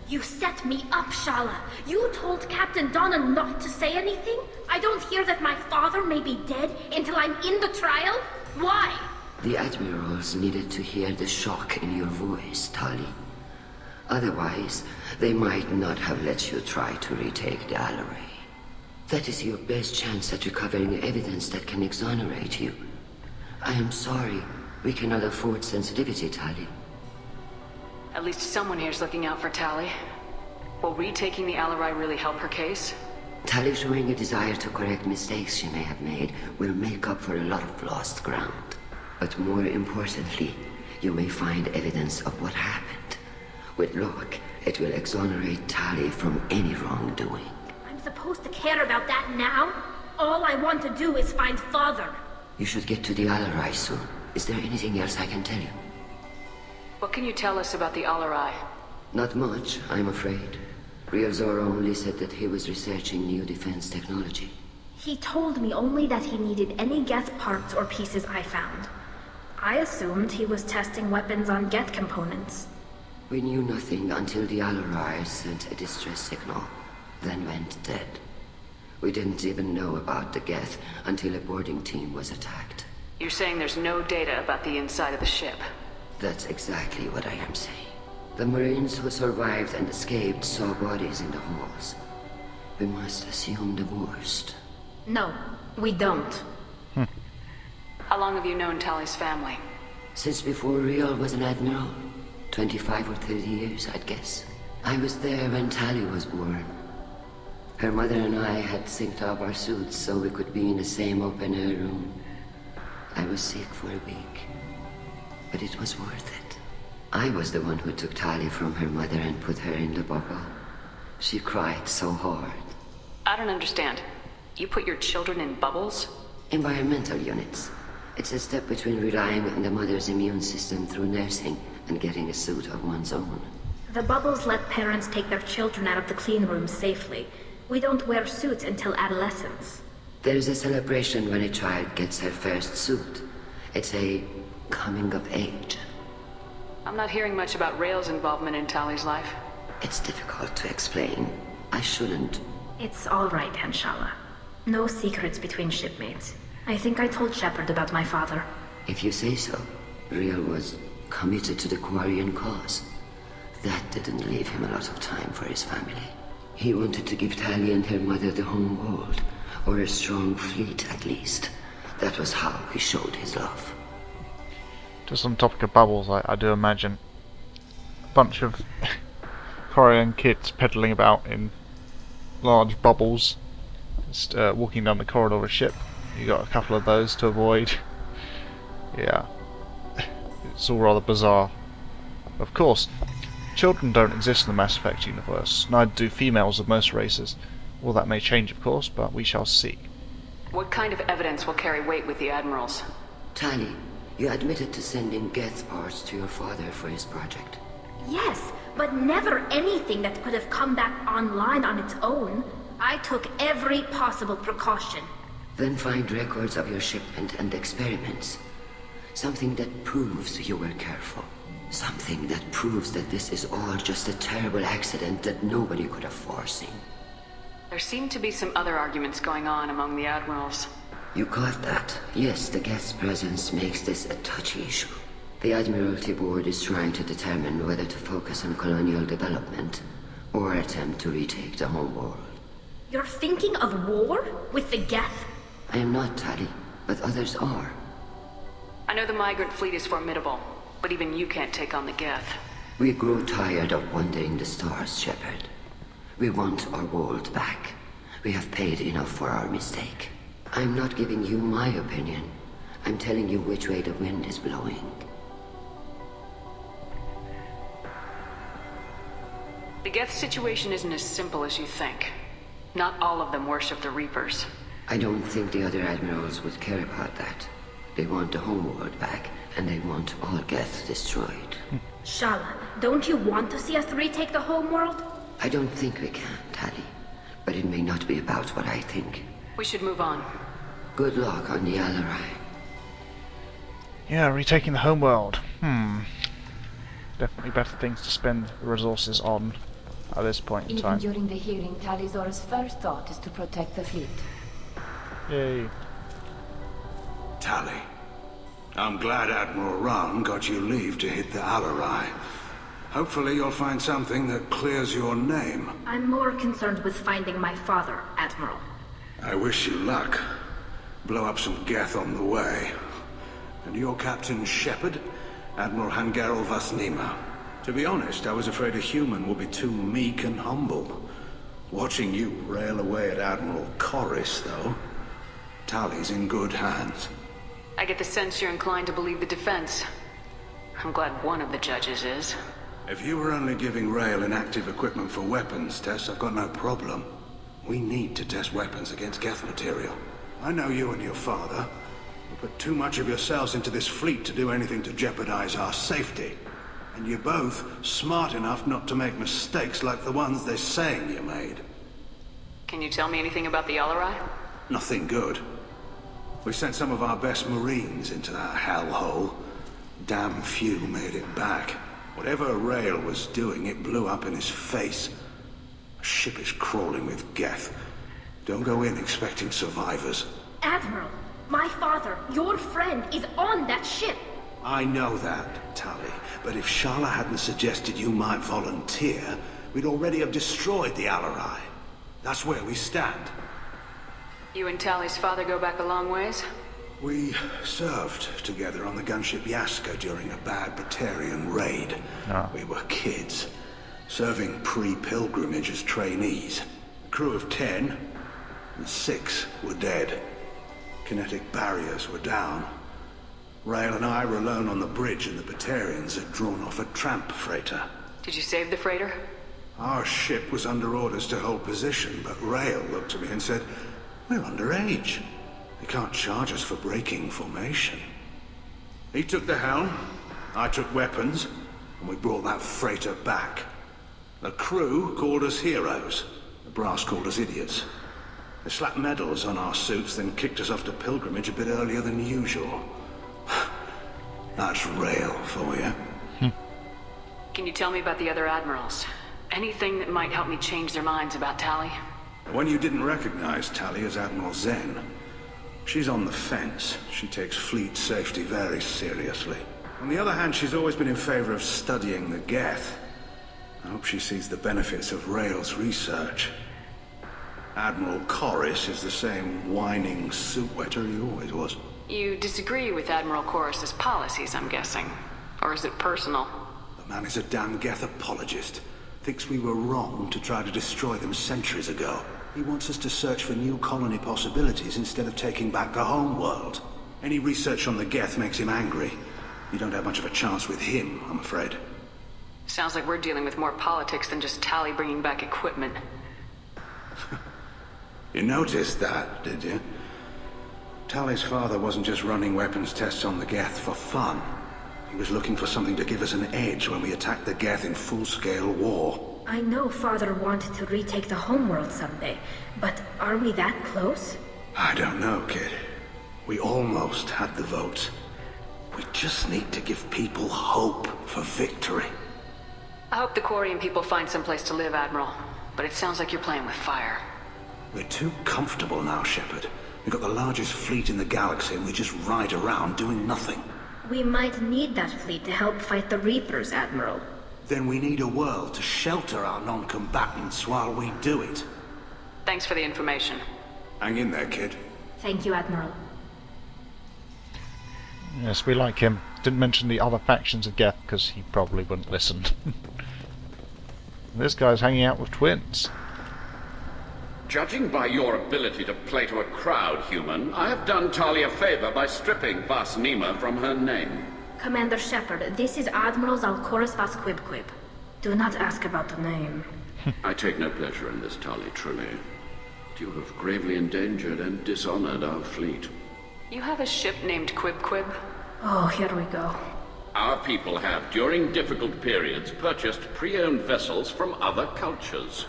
You set me up, Shala. You told Captain Donna not to say anything? I don't hear that my father may be dead until I'm in the trial? Why? The admirals needed to hear the shock in your voice, Tali. Otherwise, they might not have let you try to retake the Alarai. That is your best chance at recovering evidence that can exonerate you. I am sorry. We cannot afford sensitivity, Tali. At least someone here's looking out for Tali. Will retaking the Alarai really help her case? Tali showing a desire to correct mistakes she may have made will make up for a lot of lost ground. But more importantly, you may find evidence of what happened. With luck, it will exonerate Tali from any wrongdoing. I'm supposed to care about that now? All I want to do is find Father. You should get to the Alarai soon. Is there anything else I can tell you? What can you tell us about the Alarai? Not much, I'm afraid. Real Zoro only said that he was researching new defense technology. He told me only that he needed any Geth parts or pieces I found. I assumed he was testing weapons on Geth components. We knew nothing until the Alarai sent a distress signal, then went dead. We didn't even know about the Geth until a boarding team was attacked. You're saying there's no data about the inside of the ship? That's exactly what I am saying. The Marines who survived and escaped saw bodies in the halls. We must assume the worst. No, we don't. How long have you known Tali's family? Since before Real was an admiral. 25 or 30 years, I'd guess. I was there when Tali was born. Her mother and I had synced up our suits so we could be in the same open-air room. I was sick for a week, but it was worth it. I was the one who took Tali from her mother and put her in the bubble. She cried so hard. I don't understand. You put your children in bubbles? Environmental units. It's a step between relying on the mother's immune system through nursing and getting a suit of one's own. The bubbles let parents take their children out of the clean rooms safely. We don't wear suits until adolescence. There's a celebration when a child gets her first suit. It's a coming of age. I'm not hearing much about Rail's involvement in Tali's life. It's difficult to explain. I shouldn't. It's all right, Anshala. No secrets between shipmates. I think I told Shepard about my father. If you say so. Real was committed to the Quarian cause. That didn't leave him a lot of time for his family. He wanted to give Tali and her mother the home world, or a strong fleet at least. That was how he showed his love. Just on the topic of bubbles, I do imagine a bunch of Quarian kids pedaling about in large bubbles, just walking down the corridor of a ship. You got a couple of those to avoid. Yeah, it's all rather bizarre. Of course, children don't exist in the Mass Effect universe, neither do females of most races. All that may change, of course, but we shall see. What kind of evidence will carry weight with the admirals? Tali, you admitted to sending Geth parts to your father for his project. Yes, but never anything that could have come back online on its own. I took every possible precaution. Then find records of your shipment and experiments. Something that proves you were careful. Something that proves that this is all just a terrible accident that nobody could have foreseen. There seem to be some other arguments going on among the admirals. You caught that? Yes, the Geth's presence makes this a touchy issue. The Admiralty Board is trying to determine whether to focus on colonial development or attempt to retake the home world. You're thinking of war? With the Geth? I am not, Tali, but others are. I know the migrant fleet is formidable, but even you can't take on the Geth. We grow tired of wandering the stars, Shepard. We want our world back. We have paid enough for our mistake. I'm not giving you my opinion. I'm telling you which way the wind is blowing. The Geth situation isn't as simple as you think. Not all of them worship the Reapers. I don't think the other admirals would care about that. They want the homeworld back, and they want all Geth destroyed. Shala, don't you want to see us retake the homeworld? I don't think we can, Tali. But it may not be about what I think. We should move on. Good luck on the Alarai. Yeah, retaking the homeworld. Definitely better things to spend the resources on. at this point in Even time. during the hearing, Tali'Zorah's first thought is to protect the fleet. Yay. Tali, I'm glad Admiral Ran got you leave to hit the Alarai. Hopefully you'll find something that clears your name. I'm more concerned with finding my father, Admiral. I wish you luck. Blow up some Geth on the way. And your Captain Shepard, Admiral Hangarel Vasnima. To be honest, I was afraid a human would be too meek and humble. Watching you rail away at Admiral Zaal'koris, though, Tali's in good hands. I get the sense you're inclined to believe the defense. I'm glad one of the judges is. If you were only giving Rail inactive equipment for weapons tests, I've got no problem. We need to test weapons against Geth material. I know you and your father. You put too much of yourselves into this fleet to do anything to jeopardize our safety. And you're both smart enough not to make mistakes like the ones they're saying you made. Can you tell me anything about the Alarai? Nothing good. We sent some of our best Marines into that hellhole. Damn few made it back. Whatever Rail was doing, it blew up in his face. A ship is crawling with Geth. Don't go in expecting survivors. Admiral, my father, your friend, is on that ship. I know that, Tali, but if Shala hadn't suggested you might volunteer, we'd already have destroyed the Alarai. That's where we stand. You and Tali's father go back a long ways? We served together on the gunship Yaska during a bad Batarian raid. We were kids, serving pre-pilgrimage as trainees. A crew of 10, and 6 were dead. Kinetic barriers were down. Rail and I were alone on the bridge, and the Batarians had drawn off a tramp freighter. Did you save the freighter? Our ship was under orders to hold position, but Rail looked at me and said, "We're underage. They can't charge us for breaking formation." He took the helm, I took weapons, and we brought that freighter back. The crew called us heroes. The brass called us idiots. They slapped medals on our suits, then kicked us off to pilgrimage a bit earlier than usual. That's Rail for you. Can you tell me about the other admirals? Anything that might help me change their minds about Tali? The one you didn't recognize, Tali, is Admiral Zen. She's on the fence. She takes fleet safety very seriously. On the other hand, she's always been in favor of studying the Geth. I hope she sees the benefits of Rail's research. Admiral Zaal'koris is the same whining suit-wetter he always was. You disagree with Admiral Zaal'koris' policies, I'm guessing. Or is it personal? The man is a damn Geth apologist. Thinks we were wrong to try to destroy them centuries ago. He wants us to search for new colony possibilities instead of taking back the home world. Any research on the Geth makes him angry. You don't have much of a chance with him, I'm afraid. Sounds like we're dealing with more politics than just Tali bringing back equipment. You noticed that, did you? Tali's father wasn't just running weapons tests on the Geth for fun. He was looking for something to give us an edge when we attacked the Geth in full-scale war. I know Father wanted to retake the homeworld someday, but are we that close? I don't know, kid. We almost had the votes. We just need to give people hope for victory. I hope the Quarian people find someplace to live, Admiral. But it sounds like you're playing with fire. We're too comfortable now, Shepard. We've got the largest fleet in the galaxy and we just ride around doing nothing. We might need that fleet to help fight the Reapers, Admiral. Then we need a world to shelter our non-combatants while we do it. Thanks for the information. Hang in there, kid. Thank you, Admiral. Yes, we like him. Didn't mention the other factions of Geth because he probably wouldn't listen. This guy's hanging out with twins. Judging by your ability to play to a crowd, human, I have done Tali a favor by stripping Vasnima from her name. Commander Shepard, this is Admiral zaal'koris vas Quib. Do not ask about the name. I take no pleasure in this, Tali, truly. You have gravely endangered and dishonored our fleet. You have a ship named Quib? Oh, here we go. Our people have, during difficult periods, purchased pre-owned vessels from other cultures,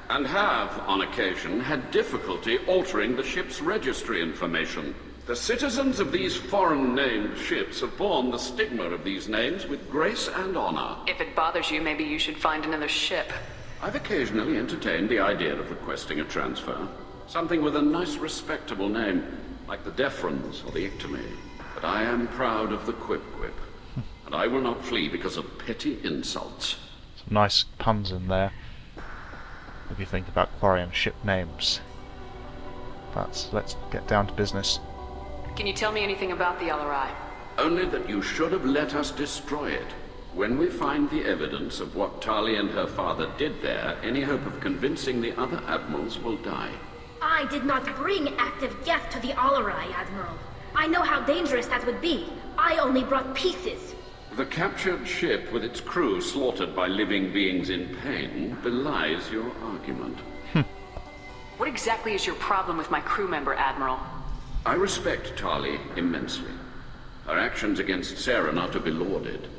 and have, on occasion, had difficulty altering the ship's registry information. The citizens of these foreign-named ships have borne the stigma of these names with grace and honor. If it bothers you, maybe you should find another ship. I've occasionally entertained the idea of requesting a transfer. Something with a nice, respectable name, like the Defrons or the Ictomy. But I am proud of the Quib, and I will not flee because of petty insults. Some nice puns in there, if you think about Quarian ship names. But let's get down to business. Can you tell me anything about the Alarai? Only that you should have let us destroy it. When we find the evidence of what Tali and her father did there, any hope of convincing the other admirals will die. I did not bring active Geth to the Alarai, Admiral. I know how dangerous that would be. I only brought pieces. The captured ship with its crew slaughtered by living beings in pain belies your argument. What exactly is your problem with my crew member, Admiral? I respect Tali immensely. Her actions against Saren are to be lauded.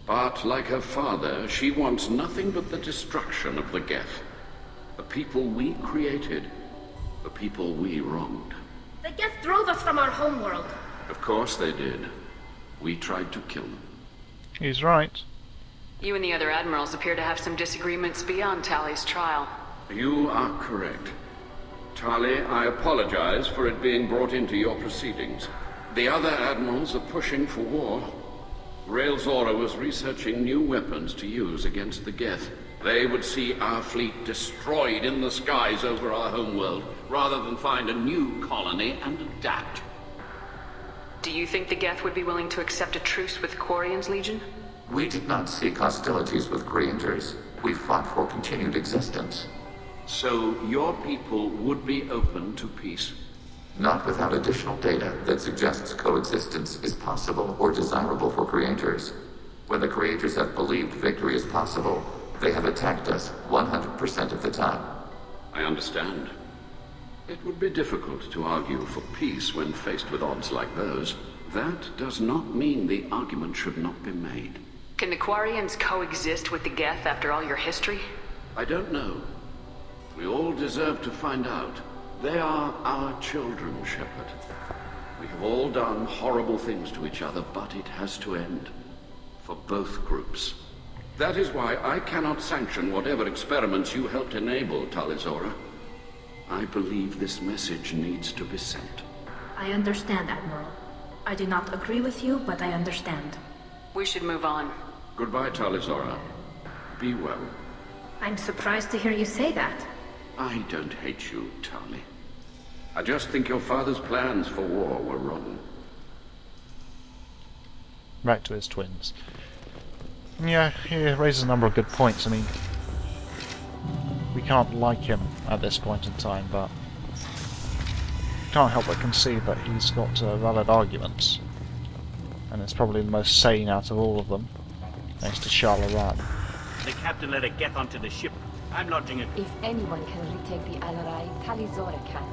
But, like her father, she wants nothing but the destruction of the Geth. The people we created. The people we wronged. The Geth drove us from our homeworld. Of course they did. We tried to kill them. He's right. You and the other admirals appear to have some disagreements beyond Tali's trial. You are correct. Tali, I apologize for it being brought into your proceedings. The other admirals are pushing for war. Rael Zora was researching new weapons to use against the Geth. They would see our fleet destroyed in the skies over our homeworld, rather than find a new colony and adapt. Do you think the Geth would be willing to accept a truce with Quarian's Legion? We did not seek hostilities with creators. We fought for continued existence. So your people would be open to peace? Not without additional data that suggests coexistence is possible or desirable for creators. When the creators have believed victory is possible, they have attacked us 100% of the time. I understand. It would be difficult to argue for peace when faced with odds like those. That does not mean the argument should not be made. Can the Quarians coexist with the Geth after all your history? I don't know. We all deserve to find out. They are our children, Shepard. We have all done horrible things to each other, but it has to end. For both groups. That is why I cannot sanction whatever experiments you helped enable, Tali Zora. I believe this message needs to be sent. I understand, Admiral. I do not agree with you, but I understand. We should move on. Goodbye, Tali Zora. Be well. I'm surprised to hear you say that. I don't hate you, Tali. I just think your father's plans for war were wrong. Back to his twins. Yeah, he raises a number of good points. I mean, we can't like him at this point in time, but can't help but concede that he's got valid arguments. And it's probably the most sane out of all of them, thanks to shala'ran. The captain let it get onto the ship. I'm lodging it. If anyone can retake the Alarai, Tali Zora can.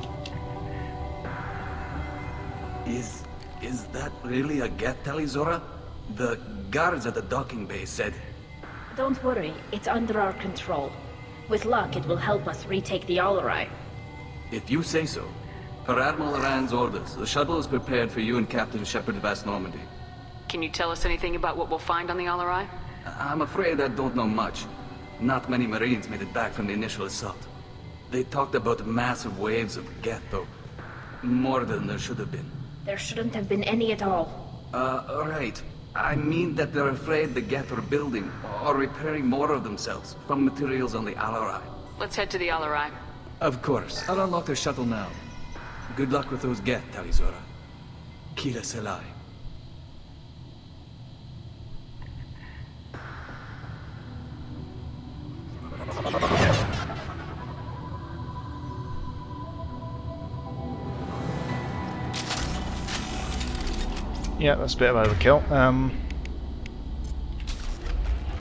Is that really a Geth, Tali Zora? The guards at the docking bay said... Don't worry, it's under our control. With luck, it will help us retake the Alarai. If you say so. Per Admiral Rand's orders, the shuttle is prepared for you and Captain Shepard Vast Normandy. Can you tell us anything about what we'll find on the Alarai? I'm afraid I don't know much. Not many Marines made it back from the initial assault. They talked about massive waves of Geth, though. More than there should have been. There shouldn't have been any at all. Right. I mean that they're afraid the Geth are building or repairing more of themselves from materials on the Alarai. Let's head to the Alarai. Of course. I'll unlock the shuttle now. Good luck with those Geth, Tali Zora. Kila Selai. Yeah, that's a bit of overkill.